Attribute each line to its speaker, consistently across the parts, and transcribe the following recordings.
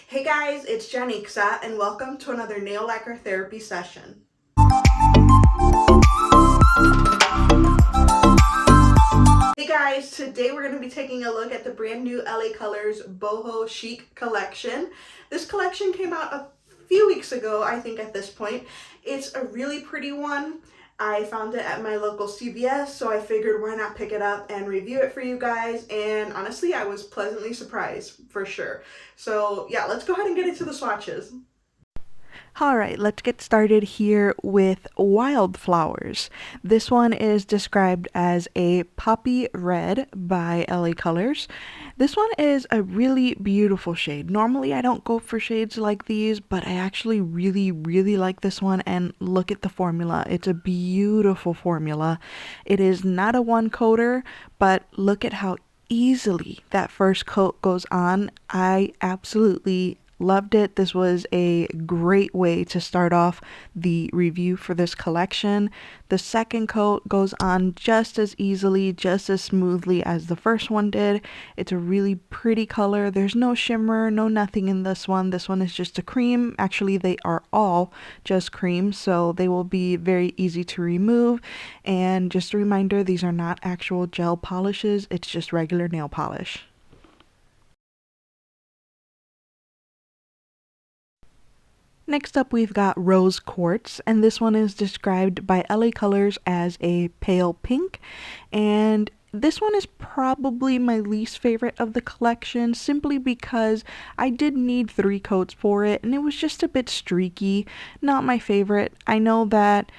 Speaker 1: Hey guys, it's Janixa and welcome to another nail lacquer therapy session. Hey guys, today we're going to be taking a look at the brand new LA Colors Boho Chic collection. This collection came out a few weeks ago, I think at this point. It's a really pretty one. I found it at my local CVS, so I figured why not pick it up and review it for you guys, and honestly I was pleasantly surprised for sure. So yeah, let's go ahead and get into the swatches.
Speaker 2: Alright, let's get started here with Wildflowers. This one is described as a poppy red by LA Colors. This one is a really beautiful shade. Normally I don't go for shades like these, but I actually really like this one, and look at the formula. It's a beautiful formula. It is not a one coater, but look at how easily that first coat goes on. I absolutely loved it. This was a great way to start off the review for this collection. The second coat goes on just as easily, just as smoothly as the first one did. It's a really pretty color. There's no shimmer, no nothing in this one. This one is just a cream. Actually, they are all just cream, so they will be very easy to remove. And just a reminder, these are not actual gel polishes. It's just regular nail polish. Next up, we've got Rose Quartz, and this one is described by LA Colors as a pale pink, and this one is probably my least favorite of the collection, simply because I did need 3 coats for it and it was just a bit streaky. Not my favorite. I know that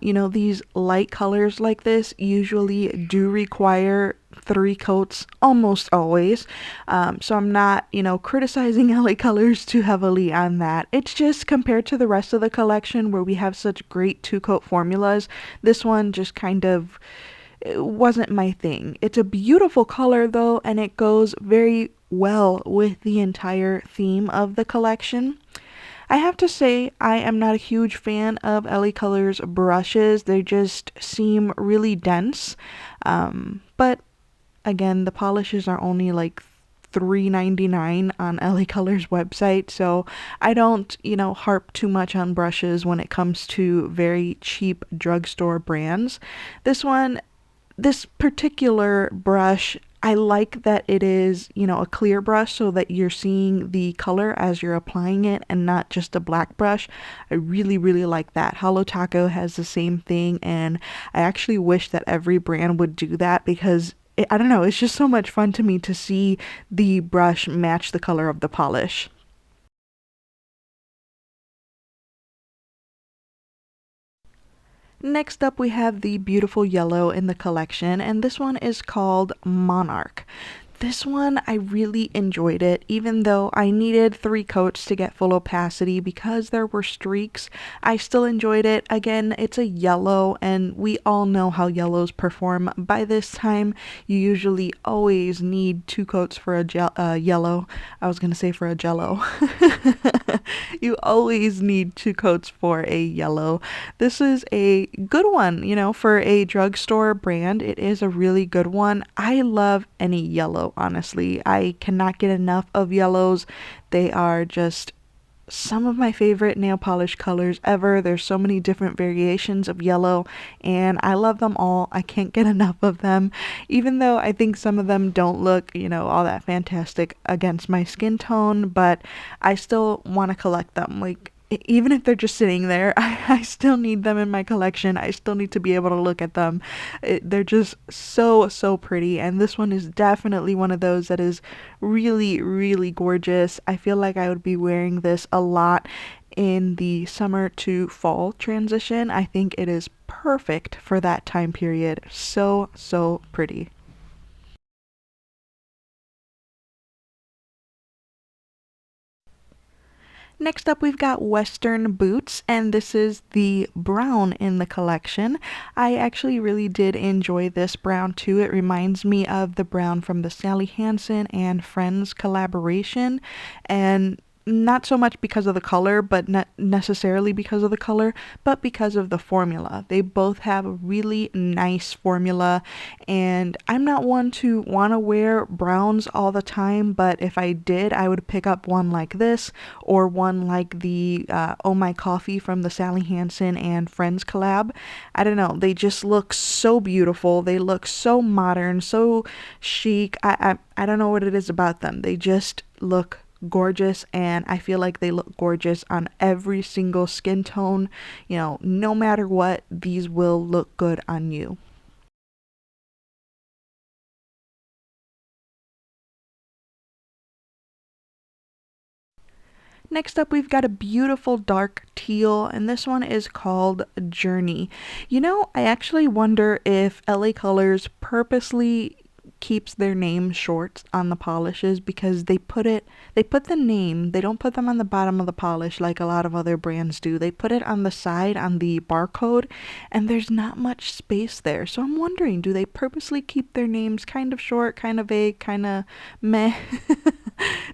Speaker 2: these light colors like this usually do require 3 coats almost always. So I'm not, criticizing LA Colors too heavily on that. It's just compared to the rest of the collection where we have such great 2-coat formulas, this one just kind of it wasn't my thing. It's a beautiful color though, and it goes very well with the entire theme of the collection. I have to say, I am not a huge fan of LA Colors brushes. They just seem really dense. But again, the polishes are only like $3.99 on LA Colors website, so I don't, harp too much on brushes when it comes to very cheap drugstore brands. This particular brush, I like that it is, a clear brush so that you're seeing the color as you're applying it and not just a black brush. I really like that. Holo Taco has the same thing, and I actually wish that every brand would do that because I don't know, it's just so much fun to me to see the brush match the color of the polish. Next up, we have the beautiful yellow in the collection, and this one is called Monarch. This one, I really enjoyed it, even though I needed 3 coats to get full opacity because there were streaks. I still enjoyed it. Again, it's a yellow, and we all know how yellows perform. By this time, you usually always need 2 coats for a yellow. I was gonna say for a jello. You always need 2 coats for a yellow. This is a good one, for a drugstore brand. It is a really good one. I love any yellow, honestly. I cannot get enough of yellows. They are just some of my favorite nail polish colors ever. There's so many different variations of yellow, and I love them all. I can't get enough of them, even though I think some of them don't look, all that fantastic against my skin tone, but I still want to collect them. Like, even if they're just sitting there, I still need them in my collection. I still need to be able to look at them. They're just so pretty, and this one is definitely one of those that is really gorgeous. I feel like I would be wearing this a lot in the summer to fall transition. I think it is perfect for that time period. So pretty. Next up, we've got Western Boots, and this is the brown in the collection. I actually really did enjoy this brown too. It reminds me of the brown from the Sally Hansen and Friends collaboration, and not so much because of the color, but not necessarily because of the color, but because of the formula. They both have a really nice formula, and I'm not one to want to wear browns all the time, but if I did, I would pick up one like this or one like the Oh My Coffee from the Sally Hansen and Friends collab. I don't know, they just look so beautiful. They look so modern, so chic. I don't know what it is about them. They just look gorgeous, and I feel like they look gorgeous on every single skin tone. You know, no matter what, these will look good on you. Next up, we've got a beautiful dark teal, and this one is called Journey. You know, I actually wonder if LA Colors purposely keeps their name short on the polishes because they put the name, they don't put them on the bottom of the polish like a lot of other brands do. They put it on the side on the barcode, and there's not much space there. So I'm wondering, do they purposely keep their names kind of short, kind of vague, kind of meh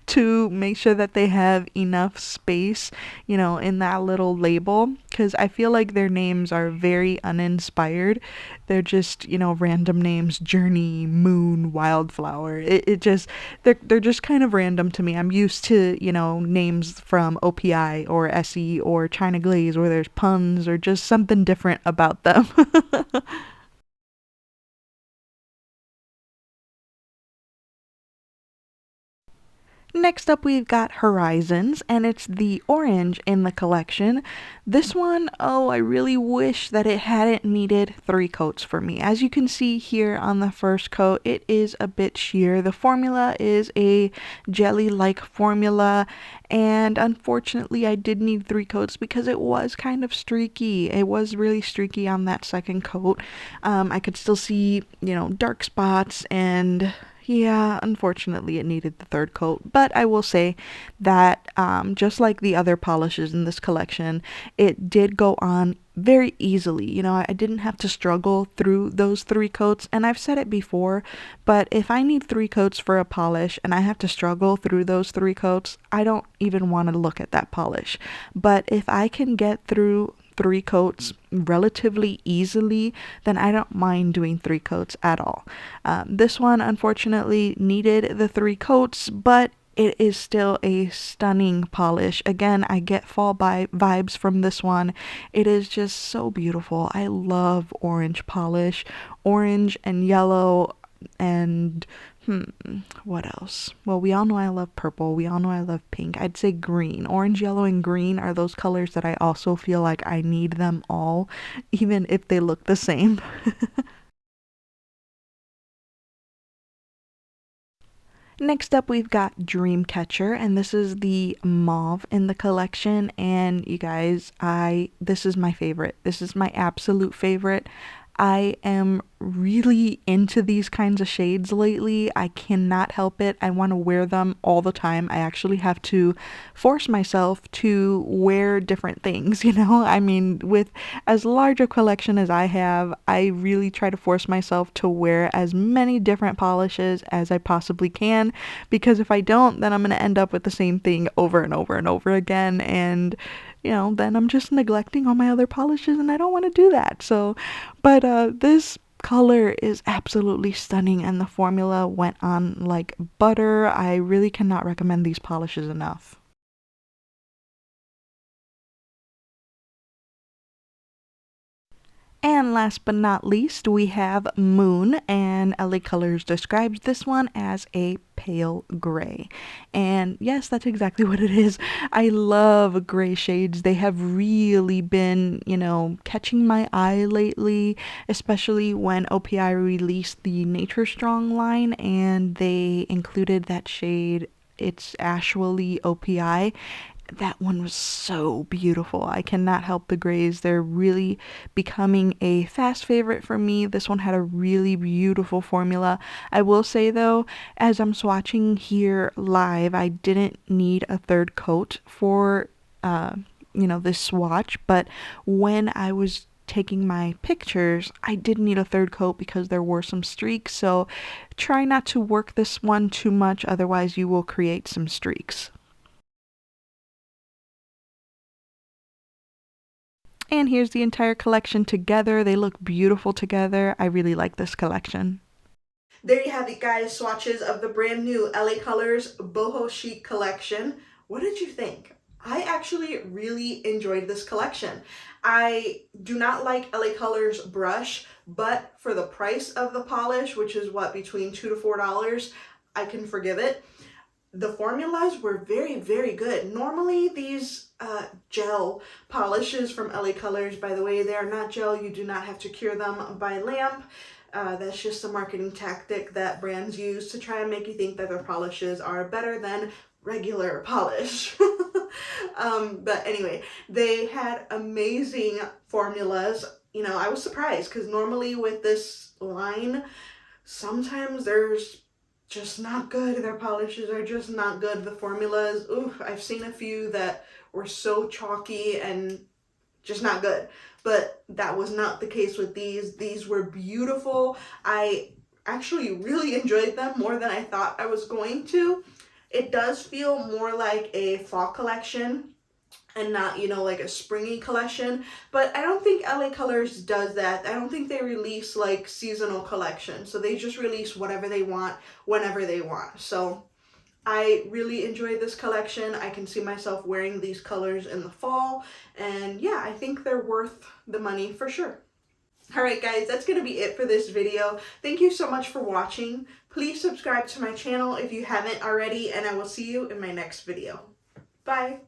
Speaker 2: to make sure that they have enough space, you know, in that little label? Because I feel like their names are very uninspired. They're just, you know, random names: Journey, Moon, Wildflower. It just, they're just kind of random to me. I'm used to, you know, names from OPI or SE or China Glaze where there's puns or just something different about them. Next up, we've got Horizons, and it's the orange in the collection. This one, oh, I really wish that it hadn't needed 3 coats for me. As you can see here on the first coat, it is a bit sheer. The formula is a jelly-like formula, and unfortunately, I did need 3 coats because it was kind of streaky. It was really streaky on that second coat. I could still see, you know, dark spots, and yeah, unfortunately, it needed the 3rd coat, but I will say that just like the other polishes in this collection, it did go on very easily. You know, I didn't have to struggle through those 3 coats, and I've said it before, but if I need 3 coats for a polish and I have to struggle through those 3 coats, I don't even want to look at that polish. But if I can get through 3 coats relatively easily, then I don't mind doing 3 coats at all. This one unfortunately needed the 3 coats, but it is still a stunning polish. Again, I get fall by vibes from this one. It is just so beautiful. I love orange polish. Orange and yellow and what else? Well, we all know I love purple. We all know I love pink. I'd say green. Orange, yellow, and green are those colors that I also feel like I need them all, even if they look the same. Next up, we've got Dreamcatcher, and this is the mauve in the collection. And you guys, this is my favorite. This is my absolute favorite. I am really into these kinds of shades lately. I cannot help it. I want to wear them all the time. I actually have to force myself to wear different things, you know? I mean, with as large a collection as I have, I really try to force myself to wear as many different polishes as I possibly can, because if I don't, then I'm going to end up with the same thing over and over and over again, and you know, then I'm just neglecting all my other polishes, and I don't want to do that. So, but this color is absolutely stunning, and the formula went on like butter. I really cannot recommend these polishes enough. And last but not least, we have Moon, and LA Colors describes this one as a pale gray. And yes, that's exactly what it is. I love gray shades. They have really been, you know, catching my eye lately, especially when OPI released the Nature Strong line and they included that shade. It's actually OPI. That one was so beautiful. I cannot help the grays. They're really becoming a fast favorite for me. This one had a really beautiful formula. I will say though, as I'm swatching here live, I didn't need a 3rd coat for you know, this swatch, but when I was taking my pictures, I did need a 3rd coat because there were some streaks. So try not to work this one too much, otherwise you will create some streaks. And here's the entire collection together. They look beautiful together. I really like this collection.
Speaker 1: There you have it, guys. Swatches of the brand new LA Colors Boho Chic collection. What did you think? I actually really enjoyed this collection. I do not like LA Colors brush, but for the price of the polish, which is what, between $2 to $4, I can forgive it. The formulas were very, very good. Normally these gel polishes from LA Colors, by the way, they are not gel. You do not have to cure them by lamp. That's just a marketing tactic that brands use to try and make you think that their polishes are better than regular polish. But anyway, they had amazing formulas. You know, I was surprised because normally with this line, sometimes there's just not good. Their polishes are just not good. The formulas, ooh, I've seen a few that were so chalky and just not good. But that was not the case with these. These were beautiful. I actually really enjoyed them more than I thought I was going to. It does feel more like a fall collection and not, you know, like a springy collection. But I don't think LA Colors does that. I don't think they release like seasonal collections. So they just release whatever they want, whenever they want. So I really enjoyed this collection. I can see myself wearing these colors in the fall. And yeah, I think they're worth the money for sure. Alright guys, that's going to be it for this video. Thank you so much for watching. Please subscribe to my channel if you haven't already, and I will see you in my next video. Bye!